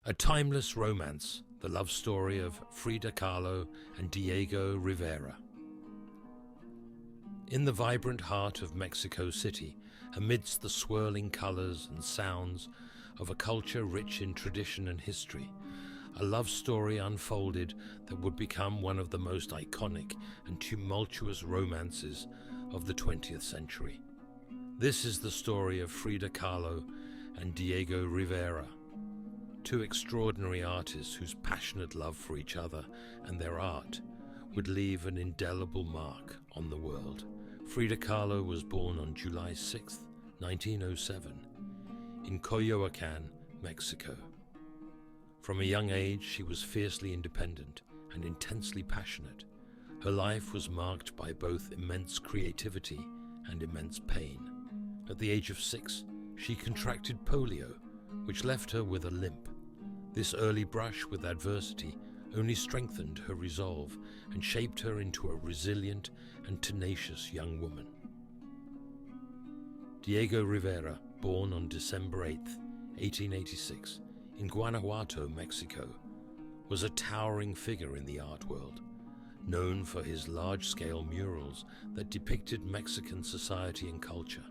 A timeless romance, the love story of Frida Kahlo and Diego Rivera. In the vibrant heart of Mexico City, amidst the swirling colors and sounds of a culture rich in tradition and history, a love story unfolded that would become one of the most iconic and tumultuous romances of the 20th century. This is the story of Frida Kahlo and Diego Rivera, two extraordinary artists whose passionate love for each other and their art would leave an indelible mark on the world. Frida Kahlo was born on July 6, 1907, in Coyoacán, Mexico. From a young age, she was fiercely independent and intensely passionate. Her life was marked by both immense creativity and immense pain. At the age of 6, she contracted polio, which left her with a limp. This early brush with adversity only strengthened her resolve and shaped her into a resilient and tenacious young woman. Diego Rivera, born on December 8, 1886, in Guanajuato, Mexico, was a towering figure in the art world, known for his large-scale murals that depicted Mexican society and culture.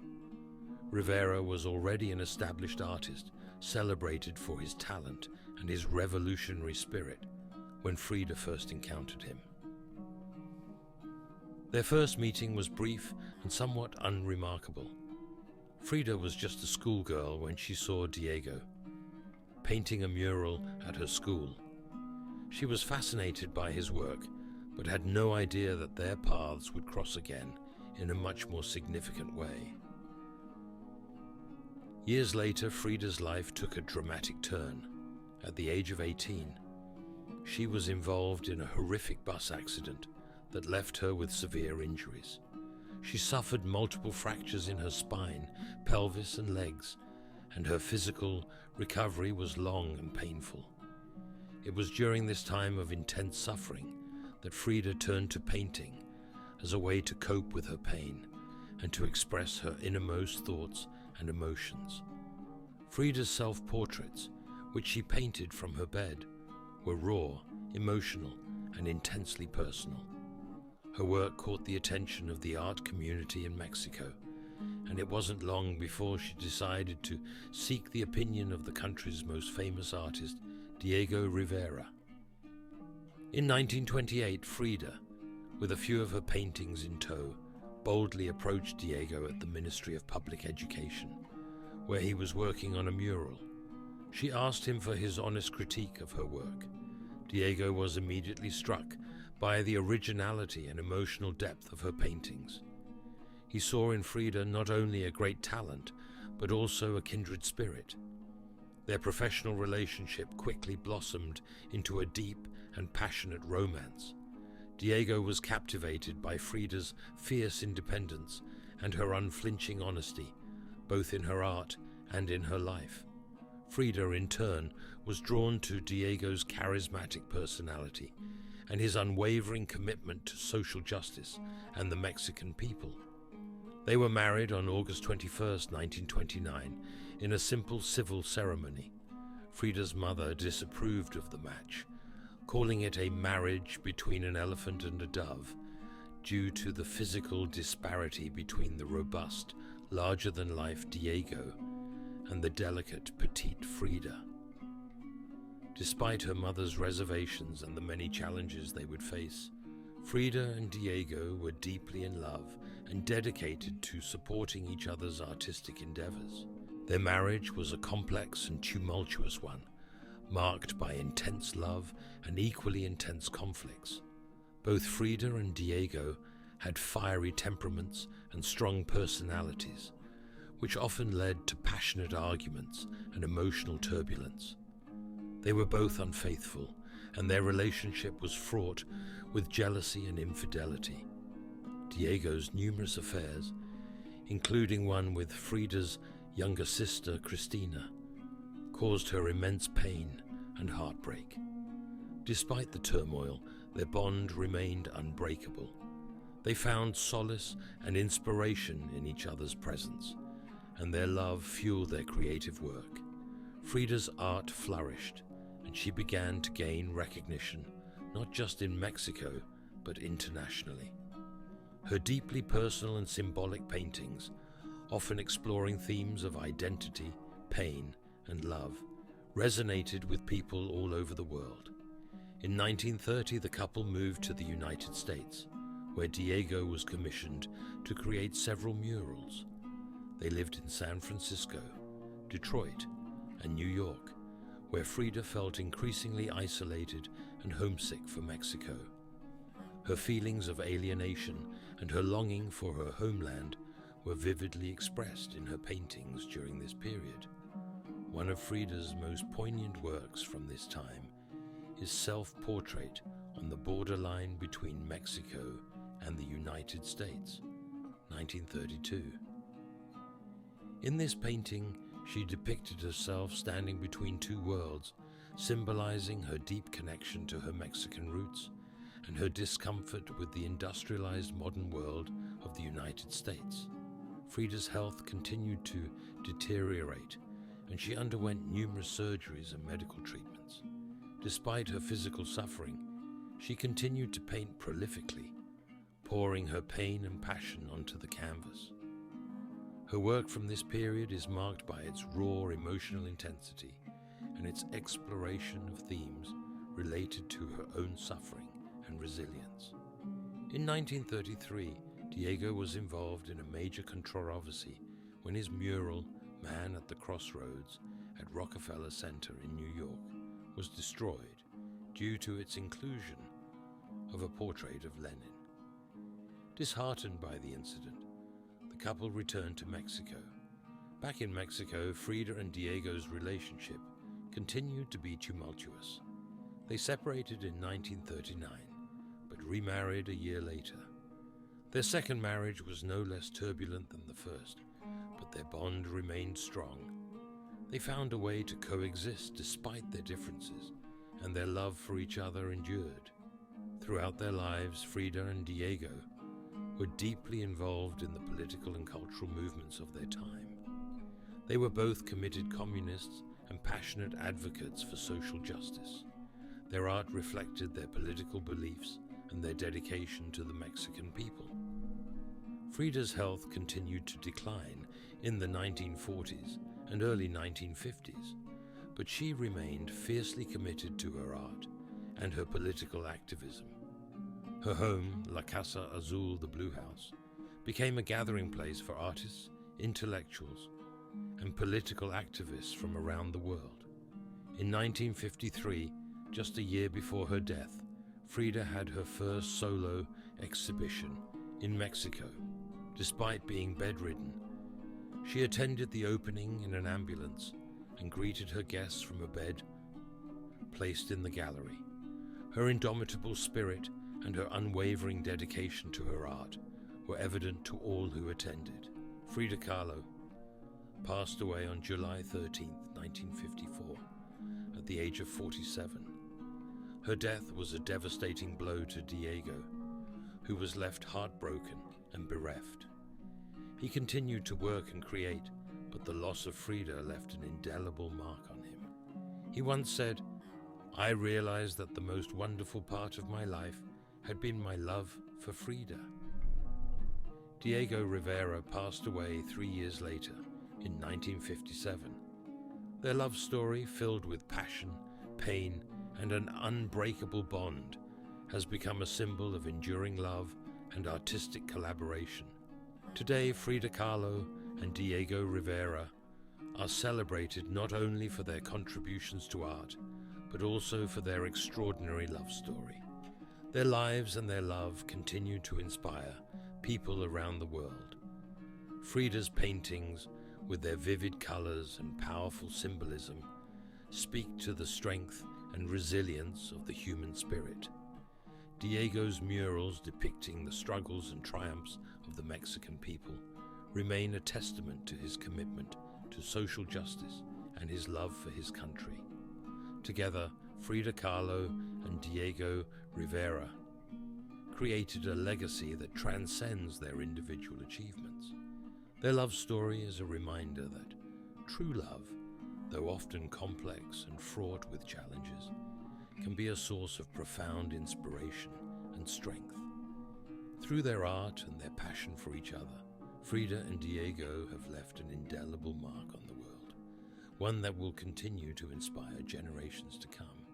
Rivera was already an established artist, celebrated for his talent and his revolutionary spirit when Frida first encountered him. Their first meeting was brief and somewhat unremarkable. Frida was just a schoolgirl when she saw Diego painting a mural at her school. She was fascinated by his work, but had no idea that their paths would cross again in a much more significant way. Years later, Frida's life took a dramatic turn. At the age of 18, she was involved in a horrific bus accident that left her with severe injuries. She suffered multiple fractures in her spine, pelvis, and legs, and her physical recovery was long and painful. It was during this time of intense suffering that Frida turned to painting as a way to cope with her pain and to express her innermost thoughts and emotions. Frida's self-portraits, which she painted from her bed, were raw, emotional, and intensely personal. Her work caught the attention of the art community in Mexico, and it wasn't long before she decided to seek the opinion of the country's most famous artist, Diego Rivera. In 1928, Frida, with a few of her paintings in tow, boldly approached Diego at the Ministry of Public Education, where he was working on a mural. She asked him for his honest critique of her work. Diego was immediately struck by the originality and emotional depth of her paintings. He saw in Frida not only a great talent, but also a kindred spirit. Their professional relationship quickly blossomed into a deep and passionate romance. Diego was captivated by Frida's fierce independence and her unflinching honesty, both in her art and in her life. Frida, in turn, was drawn to Diego's charismatic personality and his unwavering commitment to social justice and the Mexican people. They were married on August 21, 1929, in a simple civil ceremony. Frida's mother disapproved of the match, calling it a marriage between an elephant and a dove, due to the physical disparity between the robust, larger-than-life Diego and the delicate, petite Frida. Despite her mother's reservations and the many challenges they would face, Frida and Diego were deeply in love and dedicated to supporting each other's artistic endeavors. Their marriage was a complex and tumultuous one, marked by intense love and equally intense conflicts. Both Frida and Diego had fiery temperaments and strong personalities, which often led to passionate arguments and emotional turbulence. They were both unfaithful, and their relationship was fraught with jealousy and infidelity. Diego's numerous affairs, including one with Frida's younger sister Cristina, caused her immense pain and heartbreak. Despite the turmoil, their bond remained unbreakable. They found solace and inspiration in each other's presence, and their love fueled their creative work. Frida's art flourished, she began to gain recognition not just in Mexico, but internationally. Her deeply personal and symbolic paintings, often exploring themes of identity, pain, and love, resonated with people all over the world. In 1930, the couple moved to the United States, where Diego was commissioned to create several murals. They lived in San Francisco, Detroit, and New York, where Frida felt increasingly isolated and homesick for Mexico. Her feelings of alienation and her longing for her homeland were vividly expressed in her paintings during this period. One of Frida's most poignant works from this time is Self-Portrait on the Borderline Between Mexico and the United States, 1932. In this painting, she depicted herself standing between two worlds, symbolizing her deep connection to her Mexican roots and her discomfort with the industrialized modern world of the United States. Frida's health continued to deteriorate, and she underwent numerous surgeries and medical treatments. Despite her physical suffering, she continued to paint prolifically, pouring her pain and passion onto the canvas. Her work from this period is marked by its raw emotional intensity and its exploration of themes related to her own suffering and resilience. In 1933, Diego was involved in a major controversy when his mural, Man at the Crossroads, at Rockefeller Center in New York, was destroyed due to its inclusion of a portrait of Lenin. Disheartened by the incident, the couple returned to Mexico. Back in Mexico, Frida and Diego's relationship continued to be tumultuous. They separated in 1939, but remarried a year later. Their second marriage was no less turbulent than the first, but their bond remained strong. They found a way to coexist despite their differences, and their love for each other endured. Throughout their lives, Frida and Diego were deeply involved in the political and cultural movements of their time. They were both committed communists and passionate advocates for social justice. Their art reflected their political beliefs and their dedication to the Mexican people. Frida's health continued to decline in the 1940s and early 1950s, but she remained fiercely committed to her art and her political activism. Her home, La Casa Azul, the Blue House, became a gathering place for artists, intellectuals, and political activists from around the world. In 1953, just a year before her death, Frida had her first solo exhibition in Mexico. Despite being bedridden, she attended the opening in an ambulance and greeted her guests from a bed placed in the gallery. Her indomitable spirit and her unwavering dedication to her art were evident to all who attended. Frida Kahlo passed away on July 13, 1954, at the age of 47. Her death was a devastating blow to Diego, who was left heartbroken and bereft. He continued to work and create, but the loss of Frida left an indelible mark on him. He once said, "I realized that the most wonderful part of my life had been my love for Frida." Diego Rivera passed away 3 years later, in 1957. Their love story, filled with passion, pain, and an unbreakable bond, has become a symbol of enduring love and artistic collaboration. Today, Frida Kahlo and Diego Rivera are celebrated not only for their contributions to art, but also for their extraordinary love story. Their lives and their love continue to inspire people around the world. Frida's paintings, with their vivid colors and powerful symbolism, speak to the strength and resilience of the human spirit. Diego's murals depicting the struggles and triumphs of the Mexican people remain a testament to his commitment to social justice and his love for his country. Together, Frida Kahlo and Diego Rivera created a legacy that transcends their individual achievements. Their love story is a reminder that true love though often complex and fraught with challenges, can be a source of profound inspiration and strength. Through their art and their passion for each other, Frida and Diego have left an indelible mark on the world, one that will continue to inspire generations to come.